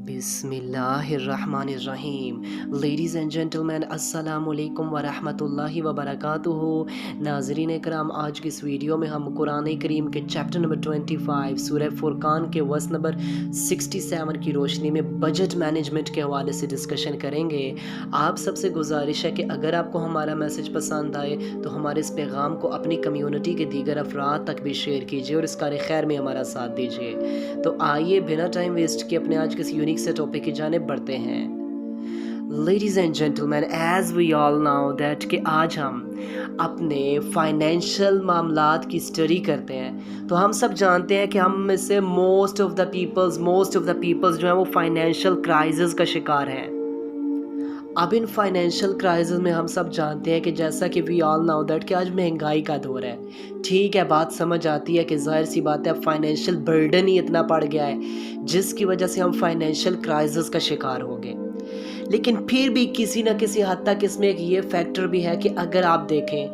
बिस्मिल्लाहिर्रहमानिर्रहीम। Ladies and gentleman, अस्सलामुअलैकुम वरहमतुल्लाहि वबरकातुहू। नाज़रीन इकराम, आज की इस वीडियो में हम कुरान करीम के चैप्टर नंबर 25 सूरह फुरकान के वर्स नंबर 67 की रोशनी में बजट मैनेजमेंट के हवाले से डिस्कशन करेंगे। आप सबसे गुजारिश है कि अगर आपको हमारा मैसेज पसंद आए तो हमारे इस पैगाम को अपनी कम्युनिटी के दीगर अफराद तक भी शेयर कीजिए और इस कार खैर में हमारा साथ दीजिए। तो आइए बिना टाइम वेस्ट किए अपने आज के इस यूनिक से टॉपिक की जानिब बढ़ते हैं। Ladies and gentleman, as we all know that कि आज हम अपने फाइनेंशियल मामलात की स्टडी करते हैं, तो हम सब जानते हैं कि हम में से मोस्ट ऑफ द पीपल्स जो हैं वो फाइनेंशियल क्राइसिस का शिकार हैं। अब इन फाइनेंशियल क्राइसिस में हम सब जानते हैं कि जैसा कि वी ऑल नो दैट कि आज महंगाई का दौर है। ठीक है, बात समझ आती है कि ज़ाहिर सी बात है, फाइनेंशियल बर्डन ही इतना पड़ गया है जिसकी वजह से हम फाइनेंशियल क्राइसिस का शिकार हो गए। लेकिन फिर भी किसी न किसी हद तक इसमें एक ये फैक्टर भी है कि अगर आप देखें,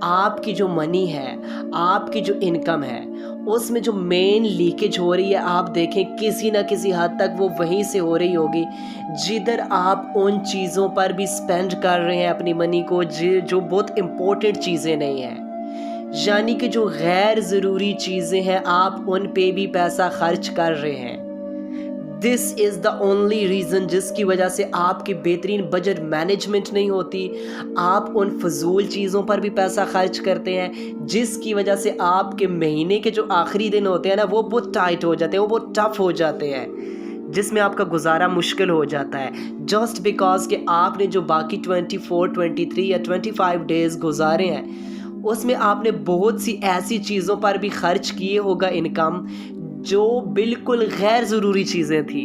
आपकी जो मनी है, आपकी जो इनकम है, उसमें जो मेन लीकेज हो रही है, आप देखें किसी न किसी हद तक वो वहीं से हो रही होगी जिधर आप उन चीज़ों पर भी स्पेंड कर रहे हैं अपनी मनी को जो बहुत इम्पोर्टेंट चीज़ें नहीं हैं। यानी कि जो गैर ज़रूरी चीज़ें हैं, आप उन पे भी पैसा खर्च कर रहे हैं। This is the only reason जिसकी वजह से आपकी बेहतरीन बजट मैनेजमेंट नहीं होती। आप उन फजूल चीज़ों पर भी पैसा खर्च करते हैं जिसकी वजह से आपके महीने के जो आखिरी दिन होते हैं ना, वो बहुत टाइट हो जाते हैं, वो बहुत टफ हो जाते हैं, जिसमें आपका गुजारा मुश्किल हो जाता है। जस्ट बिकॉज कि आपने जो बाकी 24, 23 या 25 डेज़ गुजारे हैं, उसमें आपने बहुत सी ऐसी चीज़ों पर भी खर्च किए होगा इनकम जो बिल्कुल गैर ज़रूरी चीज़ें थी।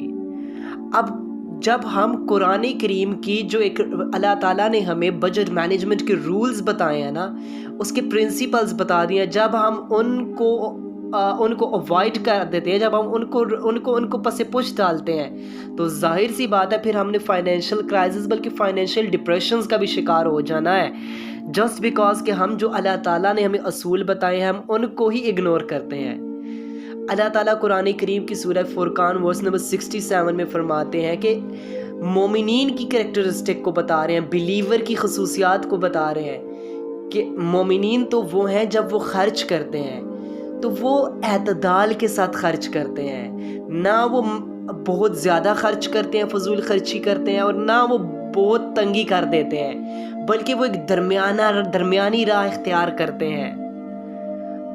अब जब हम कुरान करीम की जो एक अल्लाह ताला ने हमें बजट मैनेजमेंट के रूल्स बताए हैं ना, उसके प्रिंसिपल्स बता दिए हैं, जब हम उनको अवॉइड कर देते हैं, जब हम उनको पसे पुश डालते हैं, तो जाहिर सी बात है फिर हमने फाइनेंशियल क्राइसिस बल्कि फाइनेंशियल डिप्रेशंस का भी शिकार हो जाना है। जस्ट बिकॉज कि हम जो अल्लाह ताला ने हमें असूल बताए हैं, हम उनको ही इग्नोर करते हैं। अल्लाह ताला कुरान करीम की सूरह फुरकान वर्स नंबर 67 में फरमाते हैं कि मोमिनीन की कैरेक्टरिस्टिक को बता रहे हैं, बिलीवर की खसूसियात को बता रहे हैं कि मोमिनीन तो वो हैं जब वो खर्च करते हैं तो वो एतदाल के साथ खर्च करते हैं, ना वो बहुत ज़्यादा खर्च करते हैं, फजूल खर्ची करते हैं, और ना वो बहुत तंगी कर देते हैं, बल्कि वो एक दरमियानी राह इख्तियार करते हैं।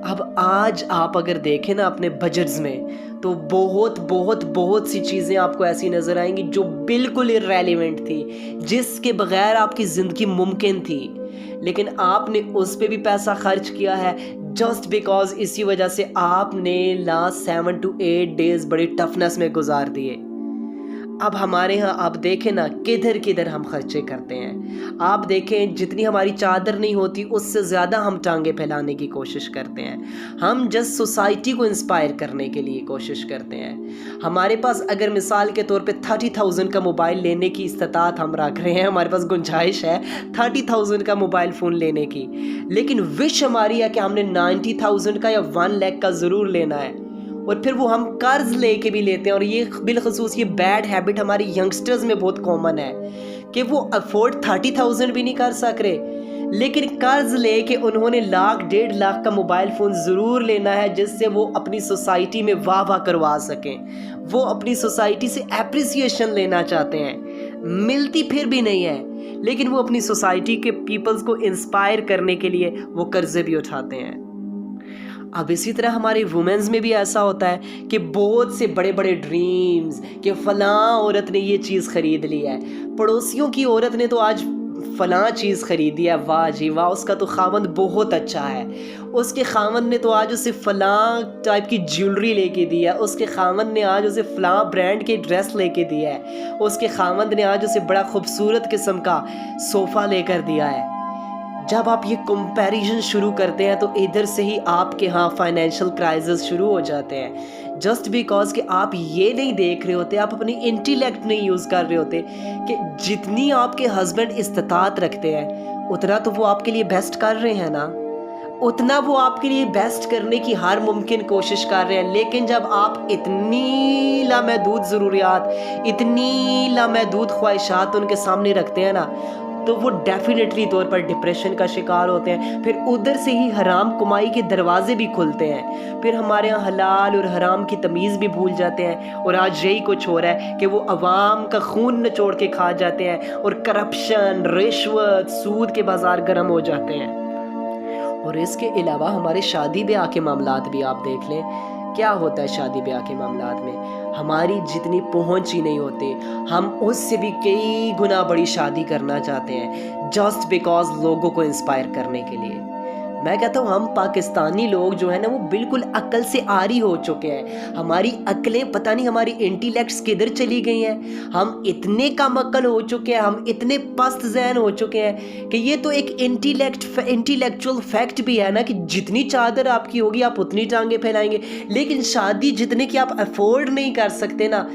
अब आज आप अगर देखें ना अपने बजट्स में, तो बहुत सी चीज़ें आपको ऐसी नज़र आएंगी जो बिल्कुल इर्रेलेवेंट थी, जिसके बगैर आपकी ज़िंदगी मुमकिन थी, लेकिन आपने उस पे भी पैसा खर्च किया है जस्ट बिकॉज इसी वजह से आपने लास्ट 7 to 8 डेज़ बड़ी टफनेस में गुजार दिए। अब हमारे यहाँ आप देखें ना, किधर हम खर्चे करते हैं। आप देखें, जितनी हमारी चादर नहीं होती उससे ज़्यादा हम टांगे फैलाने की कोशिश करते हैं। हम जस्ट सोसाइटी को इंस्पायर करने के लिए कोशिश करते हैं। हमारे पास अगर मिसाल के तौर पे 30,000 का मोबाइल लेने की इस्तात हम रख रहे हैं, हमारे पास गुंजाइश है 30,000 का मोबाइल फ़ोन लेने की, लेकिन विश हमारी है कि हमने 90,000 का या 1 लाख का ज़रूर लेना है, और फिर वो हम कर्ज लेके भी लेते हैं। और ये बिलखसूस ये बैड हैबिट हमारी यंगस्टर्स में बहुत कॉमन है कि वो अफोर्ड 30,000 भी नहीं कर सक रहे, लेकिन कर्ज लेके उन्होंने 1,00,000 1.5 लाख का मोबाइल फ़ोन ज़रूर लेना है, जिससे वो अपनी सोसाइटी में वाह करवा सकें। वो अपनी सोसाइटी से एप्रिसिएशन लेना चाहते हैं, मिलती फिर भी नहीं है, लेकिन वो अपनी सोसाइटी के पीपल्स को इंस्पायर करने के लिए वो कर्जे भी उठाते हैं। अब इसी तरह हमारी वुमेन्स में भी ऐसा होता है कि बहुत से बड़े ड्रीम्स कि फ़लाँ औरत ने ये चीज़ ख़रीद ली है, पड़ोसियों की औरत ने तो आज फ़लाँ चीज़ ख़रीदी है, वाह जी वाह, उसका तो खावंद बहुत अच्छा है, उसके खावंद ने तो आज उसे फ़लाँ टाइप की ज्वेलरी लेके दी है, उसके खावंद ने आज उसे फ़लाँ ब्रांड के ड्रेस लेके दिया है, उसके खावंद ने आज उसे बड़ा खूबसूरत किस्म का सोफ़ा लेकर दिया है। जब आप ये कंपैरिजन शुरू करते हैं तो इधर से ही आपके यहाँ फाइनेंशियल क्राइसिस शुरू हो जाते हैं, जस्ट बिकॉज कि आप ये नहीं देख रहे होते, आप अपनी इंटेलेक्ट नहीं यूज़ कर रहे होते कि जितनी आपके हस्बैंड इस्तात रखते हैं उतना तो वो आपके लिए बेस्ट कर रहे हैं ना। اتنا وہ آپ کے لیے بیسٹ کرنے کی ہر ممکن کوشش کر رہے ہیں، لیکن جب آپ اتنی لامحدود ضروریات، اتنی لامحدود خواہشات ان کے سامنے رکھتے ہیں نا، تو وہ ڈیفینیٹلی طور پر ڈپریشن کا شکار ہوتے ہیں. پھر ادھر سے ہی حرام کمائی کے دروازے بھی کھلتے ہیں، پھر ہمارے یہاں حلال اور حرام کی تمیز بھی بھول جاتے ہیں. اور آج یہی کچھ ہو رہا ہے کہ وہ عوام کا خون نچوڑ کے کھا جاتے ہیں، اور کرپشن، رشوت، سود کے بازار گرم ہو جاتے ہیں. اور اس کے علاوہ ہمارے شادی بیاہ کے معاملات بھی آپ دیکھ لیں. کیا ہوتا ہے شادی بیاہ کے معاملات میں؟ ہماری جتنی پہنچ ہی نہیں ہوتی، ہم اس سے بھی کئی گنا بڑی شادی کرنا چاہتے ہیں، جسٹ بیکاز لوگوں کو انسپائر کرنے کے لیے. میں کہتا ہوں ہم پاکستانی لوگ جو ہیں نا، وہ بالکل عقل سے عاری ہو چکے ہیں. ہماری عقلیں پتہ نہیں ہماری انٹیلیکٹس کدھر چلی گئی ہیں. ہم اتنے کم عقل ہو چکے ہیں، ہم اتنے پست ذہن ہو چکے ہیں کہ یہ تو ایک انٹیلیکچوئل فیکٹ بھی ہے نا کہ جتنی چادر آپ کی ہوگی آپ اتنی ٹانگیں پھیلائیں گے، لیکن شادی جتنے کی آپ افورڈ نہیں کر سکتے نا،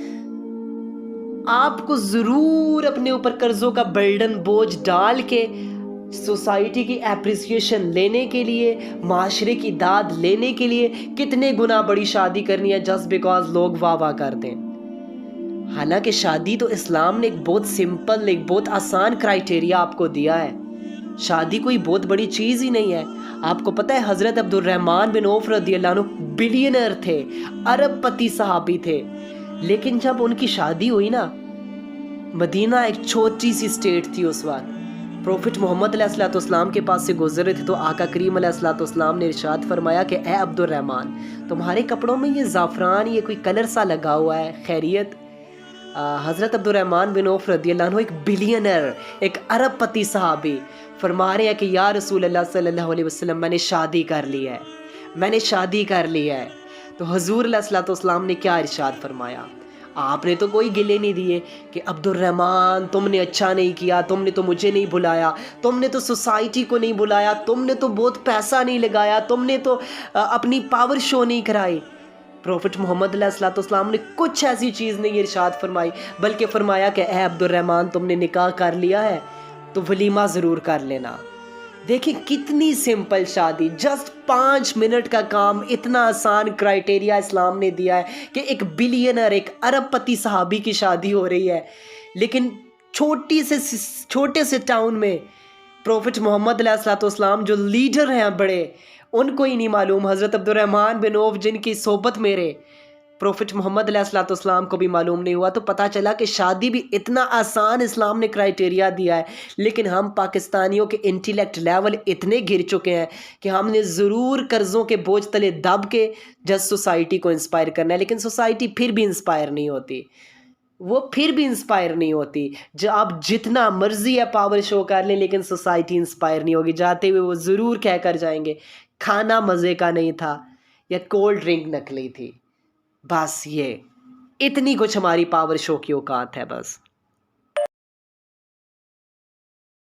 آپ کو ضرور اپنے اوپر قرضوں کا برڈن بوجھ ڈال کے سوسائٹی کی اپریسیشن لینے کے لیے، معاشرے کی داد لینے کے لیے کتنے گنا بڑی شادی کرنی ہے جسٹ بیکاز لوگ واہ واہ کرتے ہیں. حالانکہ شادی تو اسلام نے ایک بہت سمپل، ایک بہت آسان کرائیٹیریا آپ کو دیا ہے. شادی کوئی بہت بڑی چیز ہی نہیں ہے. آپ کو پتہ ہے حضرت عبد الرحمن بن عوف رضی اللہ عنہ بلینئر تھے، ارب پتی صحابی تھے، لیکن جب ان کی شادی ہوئی نا، مدینہ ایک چھوٹی سی سٹیٹ تھی اس وقت. پروفٹ محمد علیہ الصلوۃ والسلام کے پاس سے گزر رہے تھے تو آقا کریم علیہ الصلوۃ والسلام نے ارشاد فرمایا کہ اے عبد الرحمن، تمہارے کپڑوں میں یہ زعفران، یہ کوئی کلر سا لگا ہوا ہے، خیریت؟ حضرت عبد الرحمن بن عوف رضی اللہ عنہ ایک بلینئر، ایک ارب پتی صحابی، فرما رہے ہیں کہ یا رسول اللہ صلی اللہ علیہ وسلم، میں نے شادی کر لی ہے، میں نے شادی کر لی ہے. تو حضور علیہ الصلوۃ والسلام نے کیا ارشاد فرمایا؟ آپ نے تو کوئی گلے نہیں دیے کہ عبد الرحمن تم نے اچھا نہیں کیا، تم نے تو مجھے نہیں بلایا، تم نے تو سوسائٹی کو نہیں بلایا، تم نے تو بہت پیسہ نہیں لگایا، تم نے تو اپنی پاور شو نہیں کرائی. پروفٹ محمد علیہ الصلوۃ والسلام نے کچھ ایسی چیز نہیں ارشاد فرمائی، بلکہ فرمایا کہ اے عبد الرحمن، تم نے نکاح کر لیا ہے تو ولیمہ ضرور کر لینا. دیکھیں کتنی سمپل شادی، جسٹ 5 منٹ کا کام، اتنا آسان کرائیٹیریا اسلام نے دیا ہے کہ ایک بلینر، ایک ارب پتی صحابی کی شادی ہو رہی ہے. لیکن چھوٹے سے ٹاؤن میں پروفٹ محمد علیہ الصلوۃ والسلام جو لیڈر ہیں بڑے، ان کو ہی نہیں معلوم، حضرت عبد الرحمن بن عوف جن کی صحبت میرے پروفٹ محمد علیہ الصلوۃ والسلام کو بھی معلوم نہیں ہوا. تو پتہ چلا کہ شادی بھی اتنا آسان اسلام نے کرائیٹیریا دیا ہے. لیکن ہم پاکستانیوں کے انٹیلیکٹ لیول اتنے گر چکے ہیں کہ ہم نے ضرور قرضوں کے بوجھ تلے دب کے جس سوسائٹی کو انسپائر کرنا ہے، لیکن سوسائٹی پھر بھی انسپائر نہیں ہوتی، وہ پھر بھی انسپائر نہیں ہوتی. جو آپ جتنا مرضی ہے پاور شو کر لیں، لیکن سوسائٹی انسپائر نہیں ہوگی. جاتے ہوئے وہ ضرور کہہ کر جائیں گے کھانا مزے کا نہیں تھا یا کولڈ ڈرنک نکلی تھی. بس یہ اتنی کچھ ہماری پاور شو کی اوقات ہے بس.